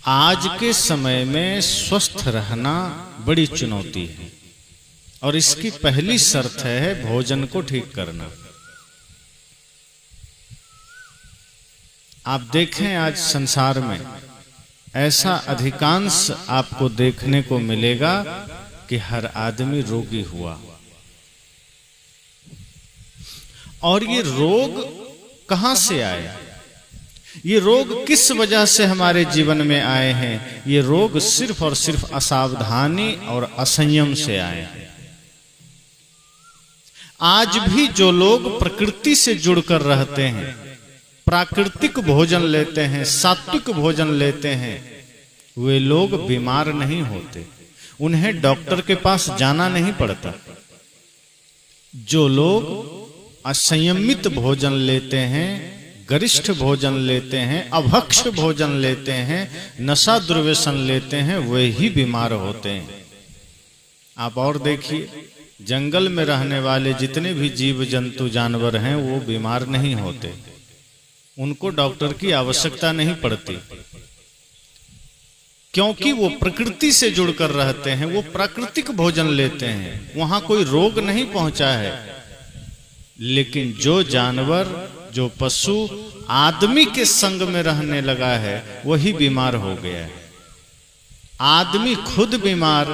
आज के समय में स्वस्थ रहना बड़ी चुनौती है और इसकी पहली शर्त है भोजन को ठीक करना। आप देखें आज संसार में ऐसा अधिकांश आपको देखने को मिलेगा कि हर आदमी रोगी हुआ। और ये रोग कहां से आए, ये रोग किस वजह से हमारे जीवन में आए हैं? ये रोग सिर्फ और सिर्फ असावधानी और असंयम से आए हैं। आज भी जो लोग प्रकृति से जुड़कर रहते हैं, प्राकृतिक भोजन लेते हैं, सात्विक भोजन लेते हैं, वे लोग बीमार नहीं होते, उन्हें डॉक्टर के पास जाना नहीं पड़ता। जो लोग असंयमित भोजन लेते हैं, गरिष्ठ भोजन लेते हैं, अभक्ष भोजन लेते हैं, नशा दुर्व्यसन लेते हैं, वे ही बीमार होते हैं। आप और देखिए, जंगल में रहने वाले जितने भी जीव जंतु जानवर हैं वो बीमार नहीं होते, उनको डॉक्टर की आवश्यकता नहीं पड़ती, क्योंकि वो प्रकृति से जुड़कर रहते हैं, वो प्राकृतिक भोजन लेते हैं, वहां कोई रोग नहीं पहुंचा है। लेकिन जो जानवर, जो पशु आदमी के संग में रहने लगा है वही बीमार हो गया है। आदमी खुद बीमार,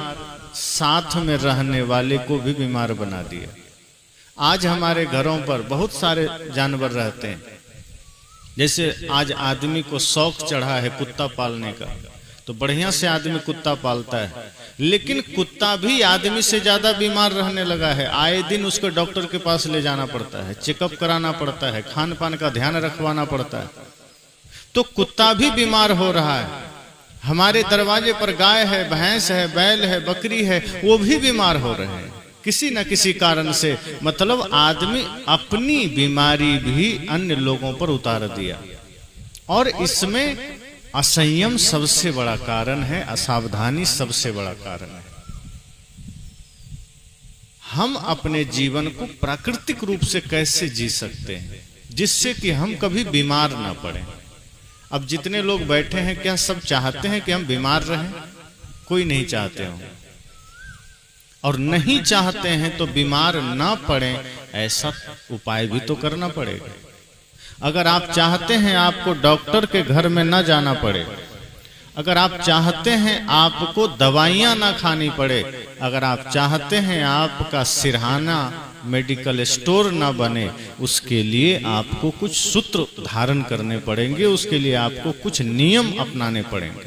साथ में रहने वाले को भी बीमार बना दिया। आज हमारे घरों पर बहुत सारे जानवर रहते हैं। जैसे आज आदमी को शौक चढ़ा है कुत्ता पालने का, तो बढ़िया से आदमी कुत्ता पालता है, लेकिन कुत्ता भी आदमी से ज्यादा बीमार रहने लगा है। आए दिन उसको डॉक्टर के पास ले जाना पड़ता है, चेकअप कराना पड़ता है, खान पान का ध्यान रखवाना पड़ता है, तो कुत्ता भी बीमार हो रहा है। हमारे दरवाजे पर गाय है, भैंस है, बैल है, बकरी है, वो भी बीमार हो रहे हैं किसी न किसी कारण से। मतलब आदमी अपनी बीमारी भी अन्य लोगों पर उतार दिया। और इसमें असंयम सबसे बड़ा कारण है, असावधानी सबसे बड़ा कारण है। हम अपने जीवन को प्राकृतिक रूप से कैसे जी सकते हैं जिससे कि हम कभी बीमार ना पड़ें? अब जितने लोग बैठे हैं, क्या सब चाहते हैं कि हम बीमार रहें? कोई नहीं चाहते हो। और नहीं चाहते हैं तो बीमार ना पड़ें, ऐसा उपाय भी तो करना पड़ेगा। अगर आप चाहते हैं आपको डॉक्टर के घर में ना जाना पड़े, अगर आप चाहते हैं आपको दवाइयां ना खानी पड़े, अगर आप चाहते हैं आपका सिरहाना मेडिकल स्टोर ना बने, उसके लिए आपको कुछ सूत्र धारण करने पड़ेंगे, उसके लिए आपको कुछ नियम अपनाने पड़ेंगे।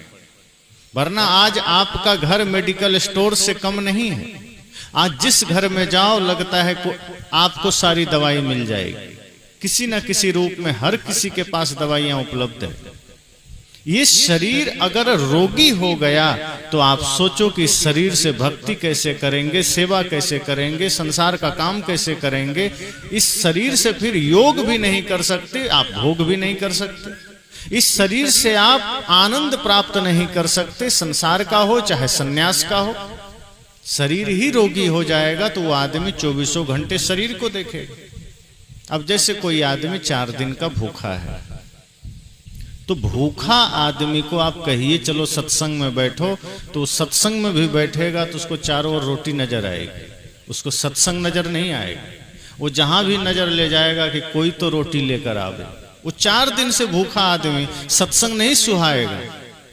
वरना आज आपका घर मेडिकल स्टोर से कम नहीं है। आज जिस घर में जाओ लगता है आपको सारी दवाई मिल जाएगी, किसी न किसी रूप में हर किसी के पास दवाइयां उपलब्ध है। ये शरीर अगर रोगी हो गया तो आप सोचो कि शरीर से भक्ति कैसे करेंगे, सेवा कैसे करेंगे, संसार का काम कैसे करेंगे। इस शरीर से फिर योग भी नहीं कर सकते, आप भोग भी नहीं कर सकते। इस शरीर से आप आनंद प्राप्त नहीं कर सकते, संसार का हो चाहे सन्यास का हो। शरीर ही रोगी हो जाएगा तो वो आदमी 24 घंटे शरीर को देखेगा। अब जैसे कोई आदमी 4 दिन का भूखा है, तो भूखा आदमी को आप कहिए चलो सत्संग में बैठो, तो सत्संग में भी बैठेगा तो उसको चारों ओर रोटी नजर आएगी, उसको सत्संग नजर नहीं आएगा। वो जहां भी नजर ले जाएगा कि कोई तो रोटी लेकर आवे। वो 4 दिन से भूखा आदमी सत्संग नहीं सुहाएगा।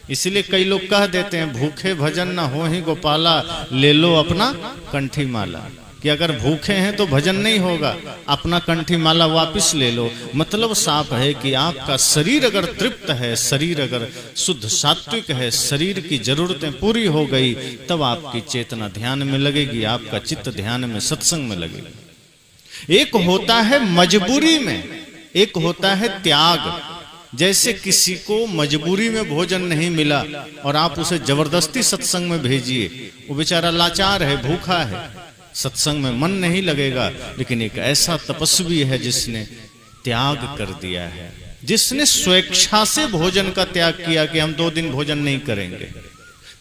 इसलिए कई लोग कह देते हैं भूखे भजन न हो ही गोपाला, ले लो अपना कंठी माला। कि अगर भूखे हैं तो भजन नहीं होगा, अपना कंठी माला वापस ले लो। मतलब साफ है कि आपका शरीर अगर तृप्त है, शरीर अगर शुद्ध सात्विक है, शरीर की जरूरतें पूरी हो गई, तब आपकी चेतना ध्यान में लगेगी, आपका चित्त ध्यान में, सत्संग में लगेगा। एक होता है मजबूरी में, एक होता है त्याग। जैसे किसी को मजबूरी में भोजन नहीं मिला और आप उसे जबरदस्ती सत्संग में भेजिए, वो बेचारा लाचार है, भूखा है, सत्संग में मन नहीं लगेगा। लेकिन एक ऐसा तपस्वी है जिसने त्याग कर दिया है, जिसने स्वेच्छा से भोजन का त्याग किया कि हम 2 दिन भोजन नहीं करेंगे,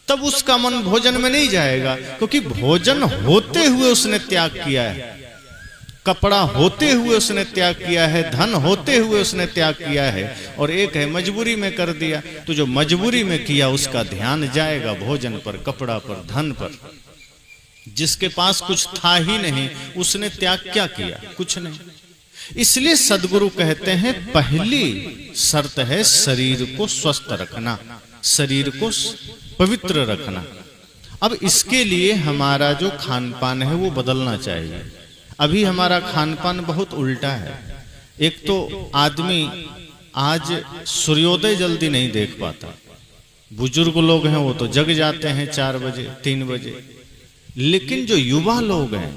तब उसका मन भोजन में नहीं जाएगा, क्योंकि भोजन होते हुए उसने त्याग किया है। कपड़ा होते हुए उसने त्याग किया है, धन होते हुए उसने त्याग किया है, और एक है मजबूरी में कर दिया। तो जो मजबूरी में किया उसका ध्यान जाएगा भोजन पर, कपड़ा पर, धन पर। जिसके पास कुछ था ही नहीं उसने त्याग क्या किया? कुछ नहीं। इसलिए सदगुरु कहते हैं पहली शर्त है शरीर को स्वस्थ रखना, शरीर को पवित्र रखना। अब इसके लिए हमारा जो खान पान है वो बदलना चाहिए। अभी हमारा खान पान बहुत उल्टा है। एक तो आदमी आज सूर्योदय जल्दी नहीं देख पाता। बुजुर्ग लोग हैं वो तो जग जाते हैं 4 बजे 3 बजे, लेकिन जो युवा लोग हैं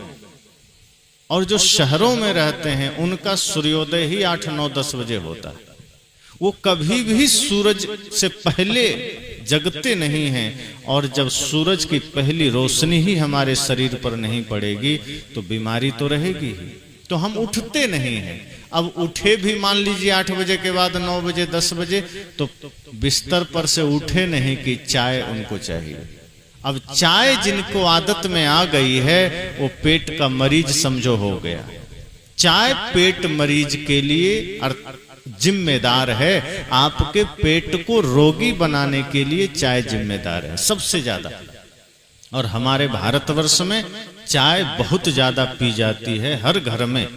और जो शहरों में रहते हैं उनका सूर्योदय ही 8, 9, 10 बजे होता है। वो कभी भी सूरज से पहले जगते नहीं हैं, और जब सूरज की पहली रोशनी ही हमारे शरीर पर नहीं पड़ेगी तो बीमारी तो रहेगी ही। तो हम उठते नहीं हैं। अब उठे भी मान लीजिए 8 बजे के बाद 9 बजे 10 बजे, तो बिस्तर पर से उठे नहीं कि चाय उनको चाहिए। अब चाय जिनको आदत में आ गई है वो पेट का मरीज समझो हो गया। चाय पेट मरीज के लिए जिम्मेदार है, आपके पेट को रोगी बनाने के लिए चाय जिम्मेदार है सबसे ज्यादा। और हमारे भारतवर्ष में चाय बहुत ज्यादा पी जाती है हर घर में।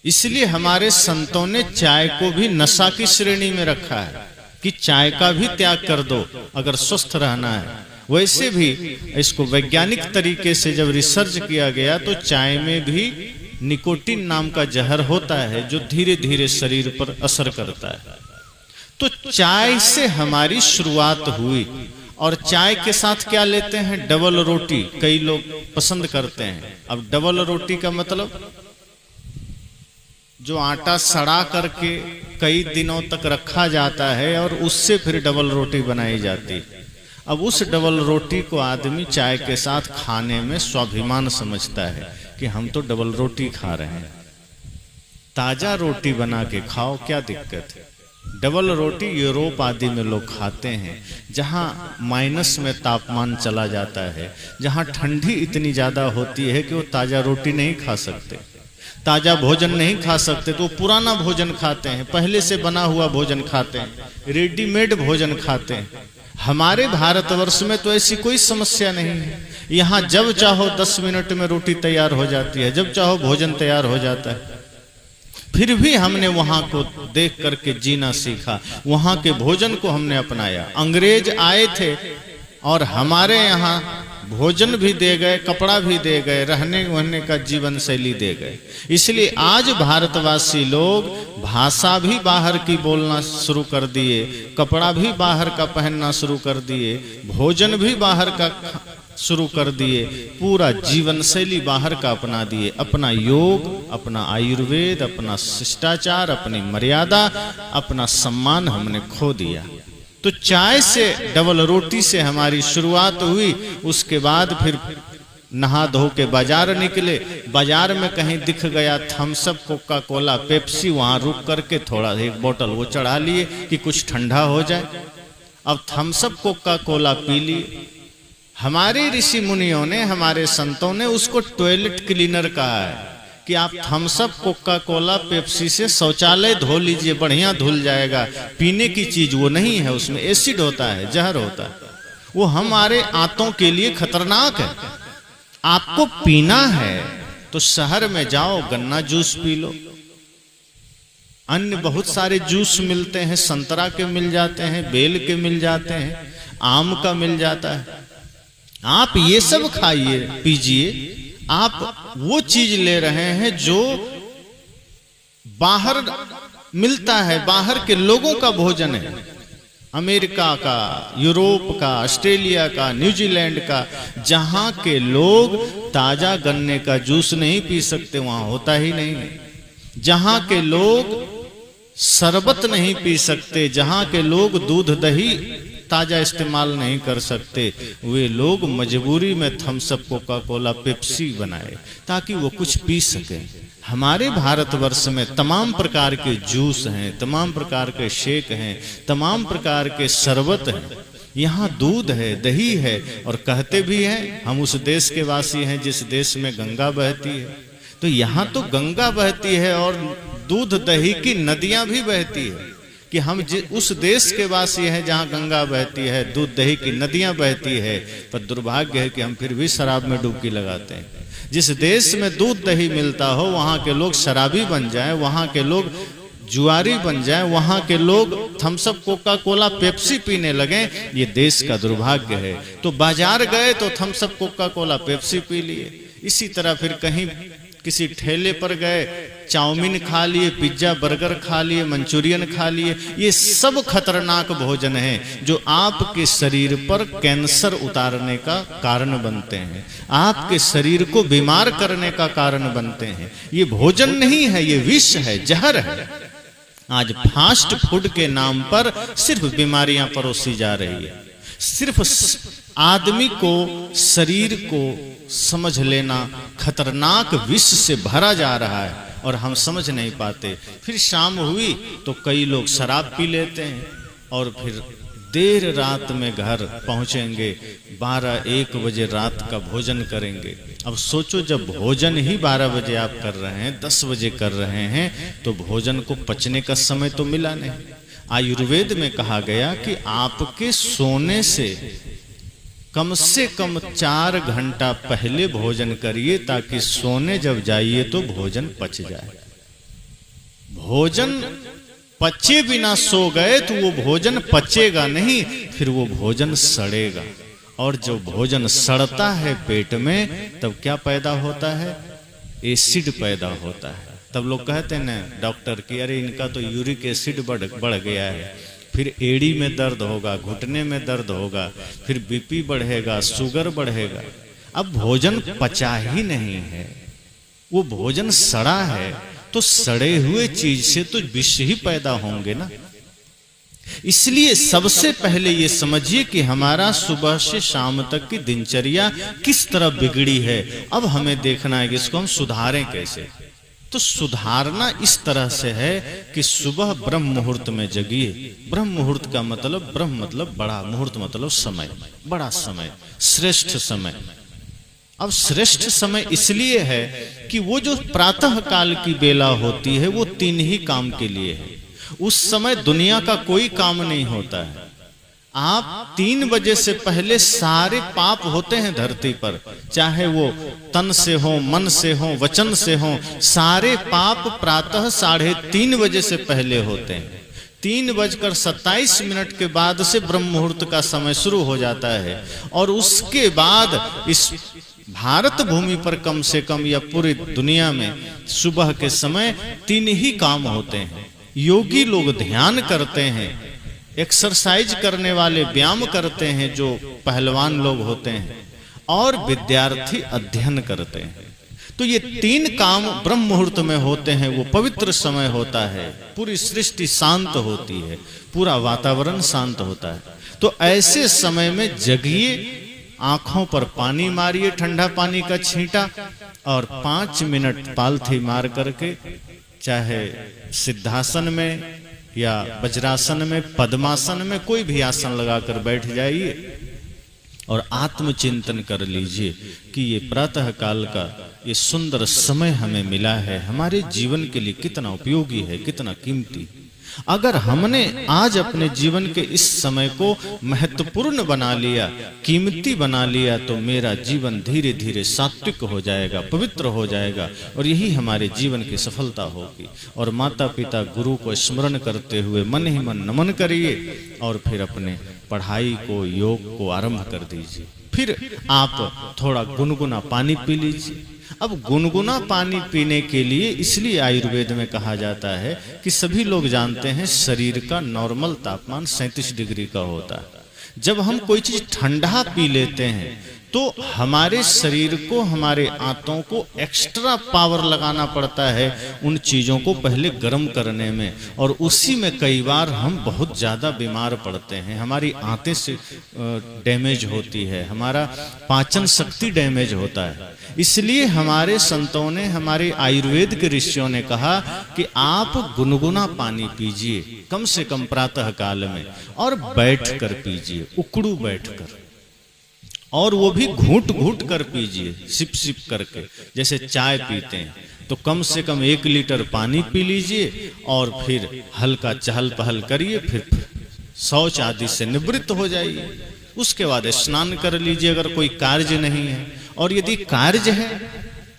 इसलिए हमारे संतों ने चाय को भी नशा की श्रेणी में रखा है कि चाय का भी त्याग कर दो अगर स्वस्थ रहना है। वैसे भी इसको वैज्ञानिक तरीके से जब रिसर्च किया गया तो चाय में भी निकोटीन नाम का जहर होता है जो धीरे धीरे शरीर पर असर करता है। तो चाय से हमारी शुरुआत हुई। और चाय के साथ क्या लेते हैं? डबल रोटी कई लोग पसंद करते हैं। अब डबल रोटी का मतलब जो आटा सड़ा करके कई दिनों तक रखा जाता है और उससे फिर डबल रोटी बनाई जाती है। अब उस डबल रोटी को आदमी चाय के साथ खाने में स्वाभिमान समझता है कि हम तो डबल रोटी खा रहे हैं। ताजा रोटी बना के खाओ, क्या दिक्कत है? डबल रोटी यूरोप आदि में लोग खाते हैं जहां माइनस में तापमान चला जाता है, जहां ठंडी इतनी ज्यादा होती है कि वो ताजा रोटी नहीं खा सकते, ताजा भोजन नहीं खा सकते, तो पुराना भोजन खाते हैं, पहले से बना हुआ भोजन खाते हैं, रेडीमेड भोजन खाते हैं। हमारे भारतवर्ष में तो ऐसी कोई समस्या नहीं है। यहाँ जब चाहो 10 मिनट में रोटी तैयार हो जाती है, जब चाहो भोजन तैयार हो जाता है। फिर भी हमने वहां को देख करके जीना सीखा, वहां के भोजन को हमने अपनाया। अंग्रेज आए थे और हमारे यहाँ भोजन भी दे गए, कपड़ा भी दे गए, रहने वहने का जीवन शैली दे गए। इसलिए आज भारतवासी लोग भाषा भी बाहर की बोलना शुरू कर दिए, कपड़ा भी बाहर का पहनना शुरू कर दिए, भोजन भी बाहर का शुरू कर दिए, पूरा जीवन शैली बाहर का अपना दिए। अपना योग, अपना आयुर्वेद, अपना शिष्टाचार, अपनी मर्यादा, अपना सम्मान हमने खो दिया। तो चाय से, डबल रोटी से हमारी शुरुआत हुई। उसके बाद फिर नहा धो के बाजार निकले। बाजार में कहीं दिख गया Thums Up, Coca Cola, Pepsi, वहां रुक करके थोड़ा एक बोतल वो चढ़ा लिए कि कुछ ठंडा हो जाए। अब थम्स अप, कोका कोला पी लिए। हमारे ऋषि मुनियों ने, हमारे संतों ने उसको टॉयलेट क्लीनर कहा है कि आप Thums Up, Coca Cola, Pepsi से शौचालय धो लीजिए, बढ़िया धुल जाएगा। पीने की चीज वो नहीं है, उसमें एसिड होता है, जहर होता है, वो हमारे आंतों के लिए खतरनाक है। आपको पीना है तो शहर में जाओ, गन्ना जूस पी लो, अन्य बहुत सारे जूस मिलते हैं, संतरा के मिल जाते हैं, बेल के मिल जाते हैं, आम का मिल जाता है। आप ये सब खाइए, पीजिए। आप वो चीज ले रहे हैं जो बाहर मिलता है, बाहर के लोगों का भोजन है, अमेरिका का, यूरोप का, ऑस्ट्रेलिया का, न्यूजीलैंड का। जहां के लोग ताजा गन्ने का जूस नहीं पी सकते, वहां होता ही नहीं। जहां के लोग शरबत नहीं पी सकते, जहां के लोग दूध दही ताजा इस्तेमाल नहीं कर सकते, वे लोग मजबूरी में Thums Up, Coca Cola, Pepsi बनाए ताकि वो कुछ पी सके। हमारे भारतवर्ष में तमाम प्रकार के जूस हैं, तमाम प्रकार के शेक हैं, तमाम प्रकार के शरबत हैं। यहाँ दूध है, दही है, और कहते भी हैं हम उस देश के वासी हैं जिस देश में गंगा बहती है। तो यहाँ तो गंगा बहती है और दूध दही की नदियां भी बहती है कि हम उस देश के वासी हैं जहाँ गंगा बहती है, दूध दही की नदियां बहती है, पर दुर्भाग्य है कि हम फिर भी शराब में डुबकी लगाते हैं। जिस देश में दूध दही मिलता हो वहाँ के लोग शराबी बन जाएं, वहाँ के लोग जुआरी बन जाएं, वहाँ के लोग थम्सअप कोका कोला पेप्सी पीने लगें, ये देश का दुर्भाग्य है। तो बाजार गए तो Thums Up Coca Cola Pepsi P लिए, इसी तरह फिर कहीं किसी ठेले पर गए, चाउमीन खा लिए, पिज्जा बर्गर खा लिए, मंचूरियन खा लिए। ये सब खतरनाक भोजन है जो आपके शरीर पर कैंसर उतारने का कारण बनते हैं, आपके शरीर को बीमार करने का कारण बनते हैं। ये भोजन नहीं है, ये विष है, जहर है। आज फास्ट फूड के नाम पर सिर्फ बीमारियां परोसी जा रही है। सिर्फ आदमी को, शरीर को समझ लेना खतरनाक विष से भरा जा रहा है और हम समझ नहीं पाते। फिर शाम हुई तो कई लोग शराब पी लेते हैं और फिर देर रात में घर पहुंचेंगे, 12-1 बजे रात का भोजन करेंगे। अब सोचो, जब भोजन ही 12 बजे आप कर रहे हैं, 10 बजे कर रहे हैं, तो भोजन को पचने का समय तो मिला नहीं। आयुर्वेद में कहा गया कि आपके सोने से कम 4 घंटा पहले भोजन करिए ताकि सोने जब जाइए तो भोजन पच जाए। भोजन पचे बिना सो गए तो वो भोजन पचेगा नहीं, फिर वो भोजन सड़ेगा। और जब भोजन सड़ता है पेट में तब क्या पैदा होता है? एसिड पैदा होता है। तब लोग कहते हैं ना डॉक्टर कि अरे इनका तो यूरिक एसिड बढ़ गया है, फिर एड़ी में दर्द होगा, घुटने में दर्द होगा, फिर बीपी बढ़ेगा, शुगर बढ़ेगा। अब भोजन पचा ही नहीं है, वो भोजन सड़ा है, तो सड़े हुए चीज से तो विष ही पैदा होंगे ना। इसलिए सबसे पहले ये समझिए कि हमारा सुबह से शाम तक की दिनचर्या किस तरह बिगड़ी है। अब हमें देखना है कि इसको हम सुधारें कैसे। तो सुधारना इस तरह से है कि सुबह ब्रह्म मुहूर्त में जगिए। ब्रह्म मुहूर्त का मतलब, ब्रह्म मतलब बड़ा, मुहूर्त मतलब समय, बड़ा समय, श्रेष्ठ समय। अब श्रेष्ठ समय इसलिए है कि वो जो प्रातः काल की बेला होती है वो 3 ही काम के लिए है। उस समय दुनिया का कोई काम नहीं होता है। आप 3 बजे से पहले सारे पाप होते हैं धरती पर, चाहे वो तन से हो, मन से हो, वचन से हो, सारे पाप प्रातः 3:30 बजे से पहले होते हैं। 3:27 के बाद से ब्रह्म मुहूर्त का समय शुरू हो जाता है। और उसके बाद इस भारत भूमि पर कम से कम या पूरी दुनिया में सुबह के समय 3 ही काम होते हैं। योगी लोग ध्यान करते हैं, एक्सरसाइज करने वाले व्यायाम करते हैं जो पहलवान लोग होते हैं, और विद्यार्थी अध्ययन करते हैं। तो ये 3 काम ब्रह्म मुहूर्त में होते हैं। वो पवित्र समय होता है, पूरी सृष्टि शांत होती है, पूरा वातावरण शांत होता है। तो ऐसे समय में जगिए, आंखों पर पानी मारिए, ठंडा पानी का छींटा, और 5 मिनट पालथी मार करके, चाहे सिद्धासन में या वज्रासन में, पद्मासन में, कोई भी आसन लगाकर बैठ जाइए और आत्मचिंतन कर लीजिए कि ये प्रातः काल का ये सुंदर समय हमें मिला है, हमारे जीवन के लिए कितना उपयोगी है, कितना कीमती। अगर हमने आज अपने जीवन के इस समय को महत्वपूर्ण बना लिया, कीमती बना लिया, तो मेरा जीवन धीरे धीरे सात्विक हो जाएगा, पवित्र हो जाएगा, और यही हमारे जीवन की सफलता होगी। और माता पिता गुरु को स्मरण करते हुए मन ही मन नमन करिए और फिर अपने पढ़ाई को, योग को आरंभ कर दीजिए। फिर आप थोड़ा गुनगुना पानी पी लीजिए। अब गुनगुना पानी पीने के लिए इसलिए आयुर्वेद में कहा जाता है कि सभी लोग जानते हैं शरीर का नॉर्मल तापमान 37 डिग्री का होता है। जब हम कोई चीज ठंडा पी लेते हैं तो हमारे शरीर को, हमारे आंतों को एक्स्ट्रा पावर लगाना पड़ता है उन चीजों को पहले गर्म करने में, और उसी में कई बार हम बहुत ज्यादा बीमार पड़ते हैं। हमारी आंतें से डैमेज होती है, हमारा पाचन शक्ति डैमेज होता है। इसलिए हमारे संतों ने, हमारे आयुर्वेद के ऋषियों ने कहा कि आप गुनगुना पानी पीजिए कम से कम प्रातः काल में, और बैठ कर पीजिए, उकड़ू बैठकर, और वो भी घूंट घूंट कर पीजिए, सिप सिप करके, जैसे चाय पीते हैं। तो कम से कम 1 लीटर पानी पी लीजिए और फिर हल्का चहल पहल करिए, फिर शौच आदि से निवृत्त हो जाइए। उसके बाद स्नान कर लीजिए अगर कोई कार्य नहीं है, और यदि कार्य है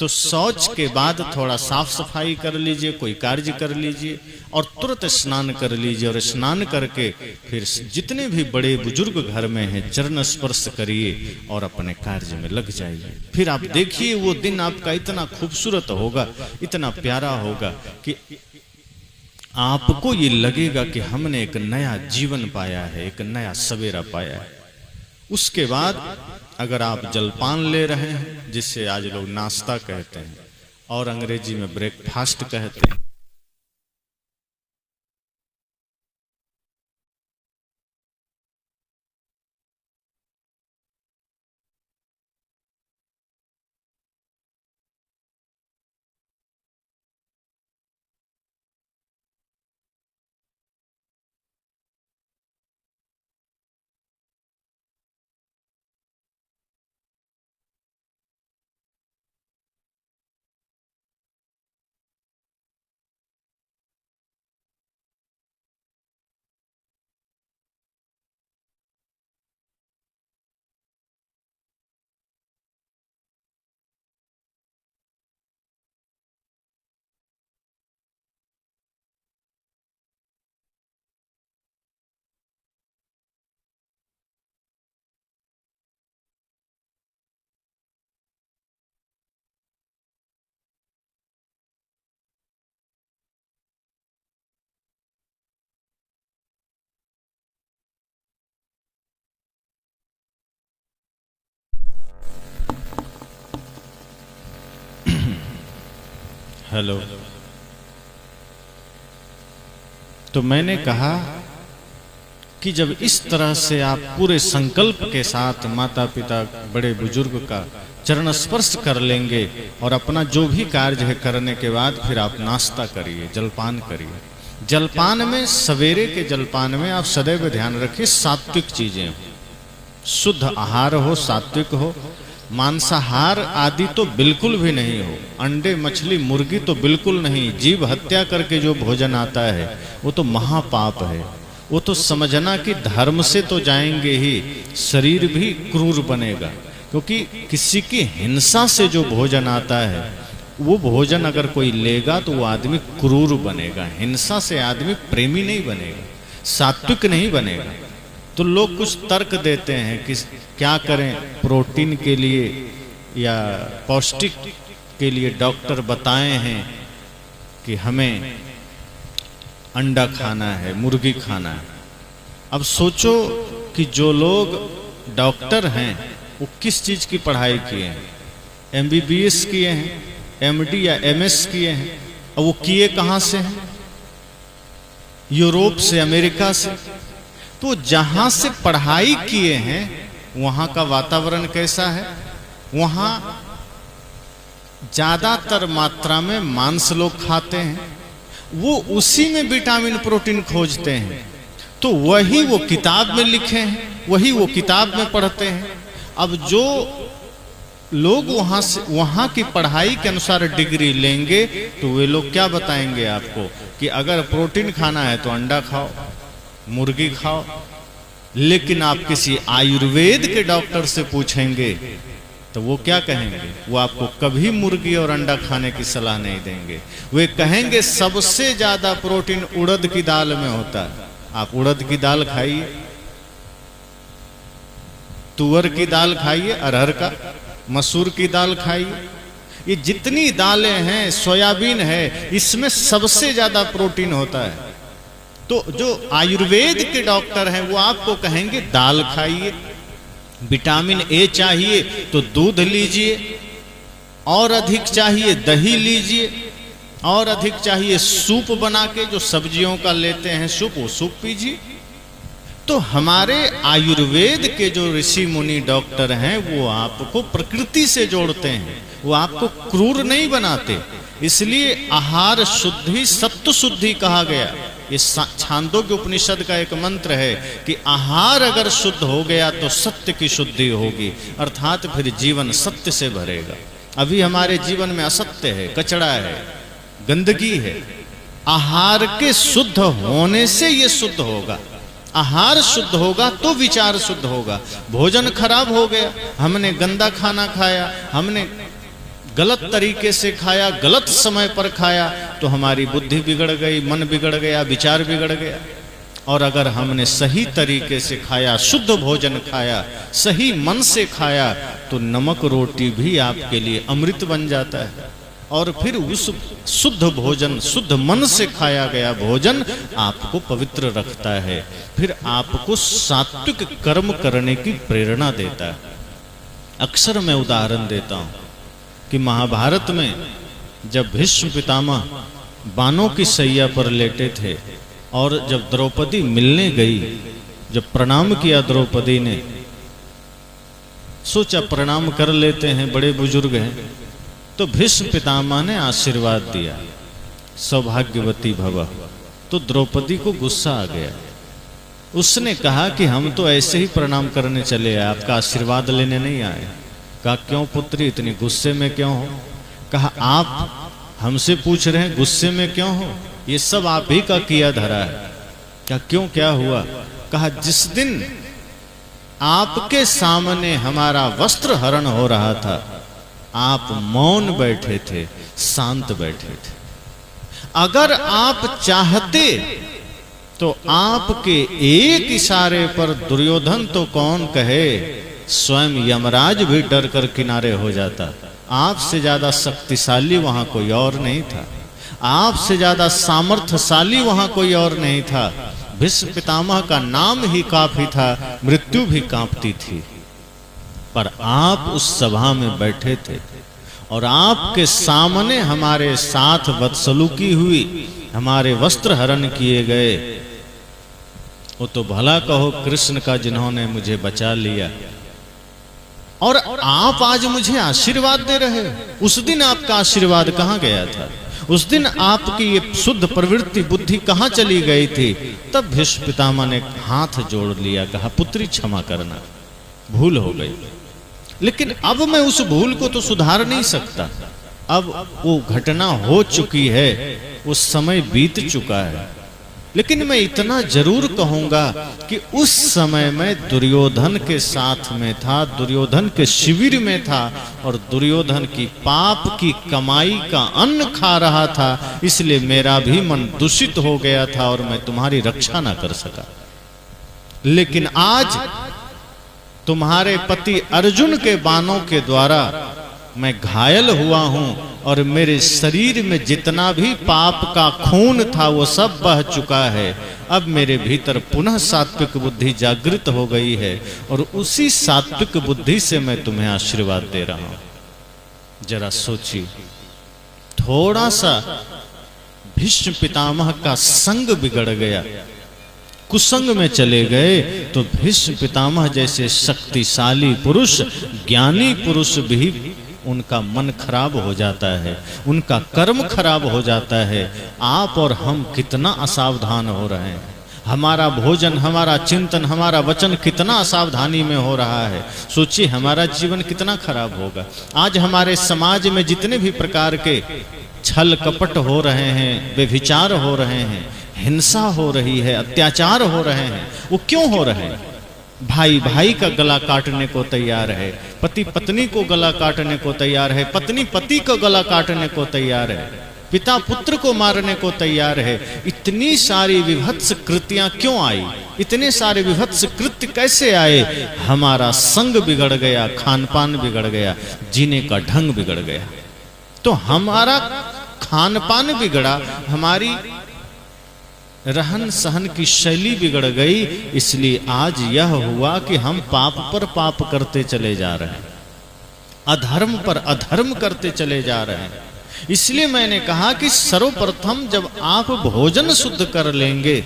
तो शौच के बाद थोड़ा साफ सफाई कर लीजिए, कोई कार्य कर लीजिए और तुरंत स्नान कर लीजिए। और स्नान करके फिर जितने भी बड़े बुजुर्ग घर में हैं चरण स्पर्श करिए और अपने कार्य में लग जाइए। फिर आप देखिए वो दिन आपका इतना खूबसूरत होगा, इतना प्यारा होगा कि आपको ये लगेगा कि हमने एक नया जीवन पाया है, एक नया सवेरा पाया है। उसके बाद अगर आप जलपान ले रहे हैं, जिससे आज लोग नाश्ता कहते हैं और अंग्रेजी में ब्रेकफास्ट कहते हैं, हेलो। तो मैंने कहा कि जब इस तरह से आप पूरे संकल्प के साथ माता पिता बड़े बुजुर्ग का चरण स्पर्श कर लेंगे और अपना जो भी कार्य है करने के बाद फिर आप नाश्ता करिए, जलपान करिए। जलपान में, सवेरे के जलपान में आप सदैव ध्यान रखिए सात्विक चीजें हो, शुद्ध आहार हो, सात्विक हो। मांसाहार आदि तो बिल्कुल भी नहीं हो, अंडे मछली मुर्गी तो बिल्कुल नहीं। जीव हत्या करके जो भोजन आता है वो तो महापाप है। वो तो समझना कि धर्म से तो जाएंगे ही, शरीर भी क्रूर बनेगा, क्योंकि किसी की हिंसा से जो भोजन आता है वो भोजन अगर कोई लेगा तो वो आदमी क्रूर बनेगा। हिंसा से आदमी प्रेमी नहीं बनेगा, सात्विक नहीं बनेगा। तो लोग कुछ तर्क देते हैं कि क्या करें, प्रोटीन के लिए या पौष्टिक के लिए डॉक्टर बताए हैं कि हमें अंडा खाना है, मुर्गी खाना है। अब सोचो कि जो लोग डॉक्टर हैं वो किस चीज की पढ़ाई किए हैं, MBBS किए हैं, MD या MS किए हैं, और वो किए कहाँ से हैं? यूरोप से, अमेरिका से। तो जहां से पढ़ाई किए हैं वहां का वातावरण कैसा है? वहां ज्यादातर मात्रा में मांस लोग खाते हैं, वो उसी में विटामिन प्रोटीन खोजते हैं। तो वही वो किताब में लिखे हैं, वही वो किताब में पढ़ते हैं। अब जो लोग वहां की पढ़ाई के अनुसार डिग्री लेंगे तो वे लोग क्या बताएंगे आपको कि अगर प्रोटीन खाना है तो अंडा खाओ, मुर्गी खाओ। लेकिन आप किसी आयुर्वेद के डॉक्टर से पूछेंगे तो वो क्या कहेंगे? वो आपको कभी मुर्गी और अंडा खाने की सलाह नहीं देंगे। वे कहेंगे सबसे ज्यादा प्रोटीन उड़द की दाल में होता है, आप उड़द की दाल खाइए, तुअर की दाल खाइए, अरहर का, मसूर की दाल खाइए। ये जितनी दालें हैं, सोयाबीन है, इसमें सबसे ज्यादा प्रोटीन होता है। तो जो आयुर्वेद के डॉक्टर हैं वो आपको कहेंगे दाल खाइए, विटामिन ए चाहिए तो दूध लीजिए, और अधिक चाहिए दही लीजिए, और अधिक चाहिए सूप बना के जो सब्जियों का लेते हैं सूप, वो सूप पीजिए। तो हमारे आयुर्वेद के जो ऋषि मुनि डॉक्टर हैं वो आपको प्रकृति से जोड़ते हैं, वो आपको क्रूर नहीं बनाते। इसलिए आहार शुद्धि सत्व शुद्धि कहा गया। ये छांदोग्य उपनिषद का एक मंत्र है कि आहार अगर शुद्ध हो गया तो सत्य की शुद्धि होगी, अर्थात फिर जीवन सत्य से भरेगा। अभी हमारे जीवन में असत्य है, कचड़ा है, गंदगी है। आहार के शुद्ध होने से ये शुद्ध होगा। आहार शुद्ध होगा तो विचार शुद्ध होगा। भोजन खराब हो गया, हमने गंदा खाना खाया, हमने गलत तरीके से खाया, गलत समय पर खाया, तो हमारी बुद्धि बिगड़ गई, मन बिगड़ गया, विचार बिगड़ गया। और अगर हमने सही तरीके से खाया, शुद्ध भोजन खाया, सही मन से खाया, तो नमक रोटी भी आपके लिए अमृत बन जाता है। और फिर उस शुद्ध भोजन, शुद्ध मन से खाया गया भोजन आपको पवित्र रखता है, फिर आपको सात्विक कर्म करने की प्रेरणा देता है। अक्सर मैं उदाहरण देता हूं कि महाभारत में जब भीष्म पितामह बाणों की सैया पर लेटे थे और जब द्रौपदी मिलने गई, जब प्रणाम किया द्रौपदी ने, सोचा प्रणाम कर लेते हैं, बड़े बुजुर्ग हैं, तो भीष्म पितामह ने आशीर्वाद दिया, सौभाग्यवती भव। तो द्रौपदी को गुस्सा आ गया। उसने कहा कि हम तो ऐसे ही प्रणाम करने चले आए, आपका आशीर्वाद लेने नहीं आए। कहा क्यों पुत्री, इतनी गुस्से में क्यों हो? कहा आप हमसे पूछ रहे हैं गुस्से में क्यों हो, ये सब आप ही का किया धरा है। क्या क्यों, क्या हुआ? कहा जिस दिन आपके सामने हमारा वस्त्र हरण हो रहा था, आप मौन बैठे थे, शांत बैठे थे। अगर आप चाहते तो आपके एक इशारे पर दुर्योधन तो कौन कहे, स्वयं यमराज भी डर कर किनारे हो जाता। आपसे ज्यादा शक्तिशाली वहां कोई और नहीं था, आपसे ज्यादा सामर्थ्यशाली वहां कोई और नहीं था। भीष्म पितामह का नाम ही काफी था, मृत्यु भी कांपती थी। पर आप उस सभा में बैठे थे और आपके सामने हमारे साथ बदसलूकी हुई, हमारे वस्त्र हरण किए गए। वो तो भला कहो कृष्ण का जिन्होंने मुझे बचा लिया, और आप आज मुझे आशीर्वाद दे रहे हो। उस दिन आपका आशीर्वाद कहां गया था? उस दिन आपकी ये शुद्ध प्रवृत्ति बुद्धि कहां चली गई थी? तब भीष्म पितामह ने हाथ जोड़ लिया, कहा पुत्री क्षमा करना, भूल हो गई। लेकिन अब मैं उस भूल को तो सुधार नहीं सकता। अब वो घटना हो चुकी है, वो समय बीत चुका है। लेकिन मैं इतना जरूर कहूंगा कि उस समय मैं दुर्योधन के साथ में था, दुर्योधन के शिविर में था, और दुर्योधन की पाप की कमाई का अन्न खा रहा था। इसलिए मेरा भी मन दूषित हो गया था और मैं तुम्हारी रक्षा ना कर सका। लेकिन आज तुम्हारे पति अर्जुन के बाणों के द्वारा मैं घायल हुआ हूं, और मेरे शरीर में जितना भी पाप का खून था वो सब बह चुका है। अब मेरे भीतर पुनः सात्विक बुद्धि जागृत हो गई है, और उसी सात्विक बुद्धि से मैं तुम्हें आशीर्वाद दे रहा हूं। जरा सोचिए, थोड़ा सा भीष्म पितामह का संग बिगड़ गया, कुसंग में चले गए, तो भीष्म पितामह जैसे शक्तिशाली पुरुष, ज्ञानी पुरुष भी उनका मन खराब हो जाता है, उनका कर्म खराब हो जाता है। आप और हम कितना असावधान हो रहे हैं, हमारा भोजन, हमारा चिंतन, हमारा वचन कितना असावधानी में हो रहा है। सोचिए हमारा जीवन कितना खराब होगा। आज हमारे समाज में जितने भी प्रकार के छल कपट हो रहे हैं, व्यभिचार हो रहे हैं, हिंसा हो रही है, अत्याचार हो रहे हैं, वो क्यों हो रहे हैं? भाई भाई का गला काटने को तैयार है, पति पत्नी को गला काटने को तैयार है, पत्नी पति को गला काटने को तैयार है, पिता पुत्र को मारने को तैयार है। इतनी सारी विभत्स कृतियां क्यों आई? इतने सारे विभत्स कृत्य कैसे आए? हमारा संग बिगड़ गया, खान पान बिगड़ गया, जीने का ढंग बिगड़ गया। तो हमारा खान पान बिगड़ा, हमारी रहन सहन की शैली बिगड़ गई। इसलिए आज यह हुआ कि हम पाप पर पाप करते चले जा रहे हैं, अधर्म पर अधर्म करते चले जा रहे हैं। इसलिए मैंने कहा कि सर्वप्रथम जब आप भोजन शुद्ध कर लेंगे,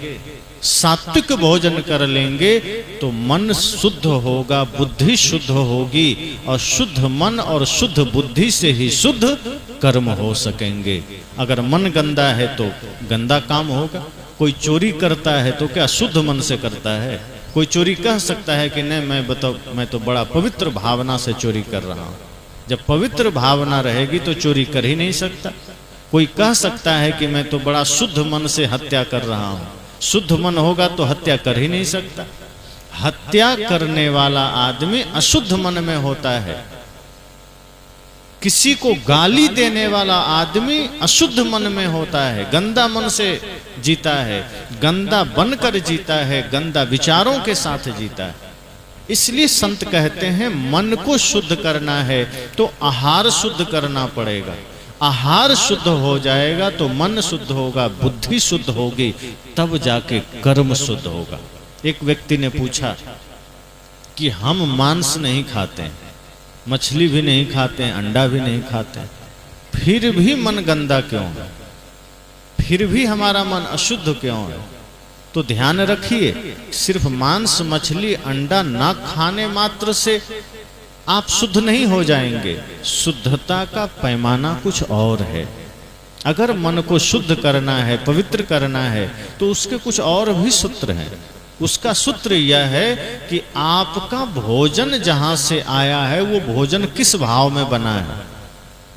सात्विक भोजन कर लेंगे, तो मन शुद्ध होगा, बुद्धि शुद्ध होगी, और शुद्ध मन और शुद्ध बुद्धि से ही शुद्ध कर्म हो सकेंगे। अगर मन गंदा है तो गंदा काम होगा। कोई चोरी करता है तो क्या शुद्ध मन से करता है? कोई चोरी कह सकता है कि नहीं मैं तो बड़ा पवित्र भावना से चोरी कर रहा हूं। जब पवित्र भावना रहेगी तो चोरी कर ही नहीं सकता। कोई कह सकता है कि मैं तो बड़ा शुद्ध मन से हत्या कर रहा हूं, शुद्ध मन होगा तो हत्या कर ही नहीं सकता। हत्या करने वाला आदमी अशुद्ध मन में होता है। किसी को गाली देने वाला आदमी अशुद्ध मन में होता है, गंदा मन से जीता है, गंदा बनकर जीता है, गंदा विचारों के साथ जीता है। इसलिए संत कहते हैं मन को शुद्ध करना है तो आहार शुद्ध करना पड़ेगा। आहार शुद्ध हो जाएगा तो मन शुद्ध होगा, बुद्धि शुद्ध होगी, तब जाके कर्म शुद्ध होगा। एक व्यक्ति ने पूछा कि हम मांस नहीं खाते, मछली भी नहीं खाते, अंडा भी नहीं खाते, फिर भी मन गंदा क्यों है, फिर भी हमारा मन अशुद्ध क्यों है? तो ध्यान रखिए, सिर्फ मांस मछली अंडा ना खाने मात्र से आप शुद्ध नहीं हो जाएंगे। शुद्धता का पैमाना कुछ और है। अगर मन को शुद्ध करना है, पवित्र करना है, तो उसके कुछ और भी सूत्र हैं। उसका सूत्र यह है कि आपका भोजन जहां से आया है वो भोजन किस भाव में बना है,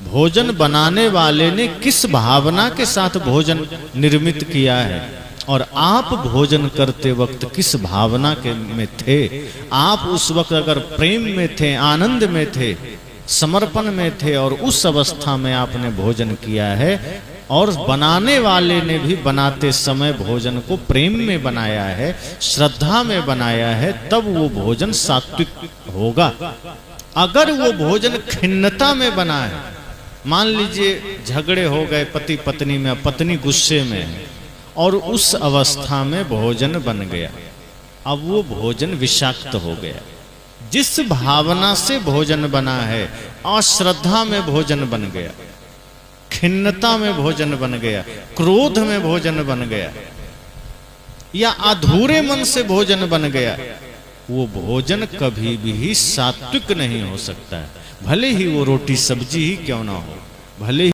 भोजन बनाने वाले ने किस भावना के साथ भोजन निर्मित किया है, और आप भोजन करते वक्त किस भावना के में थे। आप उस वक्त अगर प्रेम में थे, आनंद में थे, समर्पण में थे, और उस अवस्था में आपने भोजन किया है, और बनाने वाले ने भी बनाते समय भोजन को प्रेम में बनाया है, श्रद्धा में बनाया है, तब वो भोजन सात्विक होगा। अगर वो भोजन खिन्नता में बना है, मान लीजिए झगड़े हो गए पति पत्नी में, पत्नी गुस्से में है और उस अवस्था में भोजन बन गया, अब वो भोजन विषाक्त हो गया। जिस भावना से भोजन बना है, अश्रद्धा में भोजन बन गया, खिन्नता में भोजन बन गया, क्रोध में भोजन बन गया, या अधूरे मन से भोजन बन गया, वो भोजन कभी भी सात्विक नहीं हो सकता है। भले ही वो रोटी सब्जी ही क्यों ना हो, भले ही